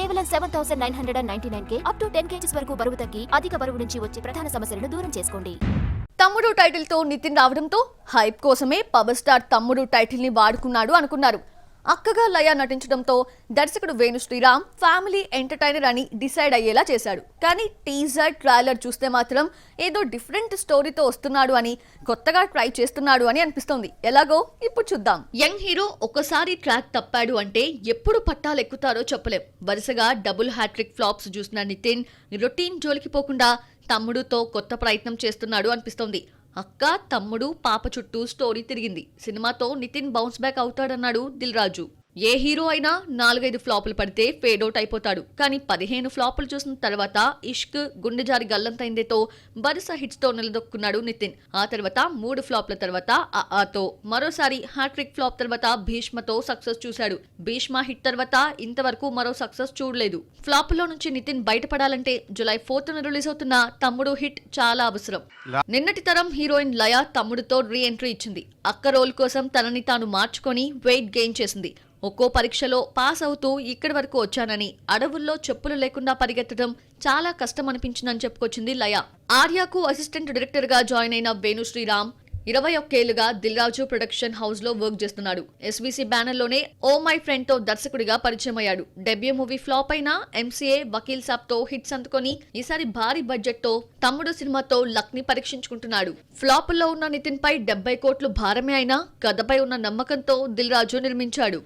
కేవలం 7,999K up to 10 kgs వరకు బరువు తగ్గి అధిక బరువు నుంచి వచ్చే ప్రధాన సమస్యలను దూరం చేసుకోండి. తమ్ముడు టైటిల్ తో నితిన్ రావడంతో హైప్ కోసమే పవర్ స్టార్ తమ్ముడు టైటిల్ ని వాడుకున్నాడు అనుకున్నారు. అక్కగా లయ నటించడంతో దర్శకుడు వేణు శ్రీరామ్ ఫ్యామిలీ ఎంటర్టైనర్ అని డిసైడ్ అయ్యేలా చేశాడు. కానీ టీజర్ ట్రైలర్ చూస్తే మాత్రం ఏదో డిఫరెంట్ స్టోరీతో వస్తున్నాడు అని, కొత్తగా ట్రై చేస్తున్నాడు అని అనిపిస్తోంది. ఎలాగో ఇప్పుడు చూద్దాం. యంగ్ హీరో ఒకసారి ట్రాక్ తప్పాడు అంటే ఎప్పుడు పట్టాలెక్కుతారో చెప్పలేం. వరుసగా డబుల్ హ్యాట్రిక్ ఫ్లాప్స్ చూసిన నితిన్ రొటీన్ జోలికి పోకుండా తమ్ముడుతో కొత్త ప్రయత్నం చేస్తున్నాడు అనిపిస్తోంది. అక్క తమ్ముడు పాప చుట్టూ స్టోరీ తిరిగింది. సినిమాతో నితిన్ బౌన్స్ బ్యాక్ అవుతాడన్నాడు దిల్ రాజు. ఏ హీరో అయినా 4-5 ఫ్లాపులు పడితే ఫేడ్ అవుట్ అయిపోతాడు. కానీ 15 ఫ్లాపులు చూసిన తర్వాత ఇష్క్, గుండెజారి గల్లంతైందేతో వరుస హిట్స్ తో నిలదొక్కున్నాడు నితిన్. ఆ తర్వాత 3 ఫ్లాప్ల తర్వాత ఆతో, మరోసారి హ్యాట్రిక్ ఫ్లాప్ తర్వాత భీష్మతో సక్సెస్ చూశాడు. భీష్మ హిట్ తర్వాత ఇంతవరకు మరో సక్సెస్ చూడలేదు. ఫ్లాపులో నుంచి నితిన్ బయటపడాలంటే జూలై 4th రిలీజ్ అవుతున్న తమ్ముడు హిట్ చాలా అవసరం. నిన్నటి తరం హీరోయిన్ లయ తమ్ముడుతో రీ ఎంట్రీ ఇచ్చింది. అక్క రోల్ కోసం తనని తాను మార్చుకొని వెయిట్ గెయిన్ చేసింది. ఒక్కో పరీక్షలో పాస్ అవుతూ ఇక్కడి వరకు వచ్చానని, అడవుల్లో చెప్పులు లేకుండా పరిగెత్తడం చాలా కష్టం అనిపించిందని చెప్పుకొచ్చింది లయ. ఆర్యాకు అసిస్టెంట్ డైరెక్టర్ గా జాయిన్ అయిన వేణు శ్రీరామ్ 21 ఏళ్లుగా దిల్ రాజు ప్రొడక్షన్ హౌస్ లో వర్క్ చేస్తున్నాడు. ఎస్వీసీ బ్యానర్ లోనే ఓ మై ఫ్రెండ్ తో దర్శకుడిగా పరిచయం అయ్యాడు. డెబ్యూ మూవీ ఫ్లాప్ అయిన ఎంసీఏ, వకీల్ సాబ్ తో హిట్స్ అందుకొని ఈసారి భారీ బడ్జెట్ తో తమ్ముడు సినిమాతో లక్ ని పరీక్షించుకుంటున్నాడు. ఫ్లాప్ లో ఉన్న నితిన్ పై 70 కోట్లు భారమే అయినా కథపై ఉన్న నమ్మకంతో దిల్ రాజు నిర్మించాడు.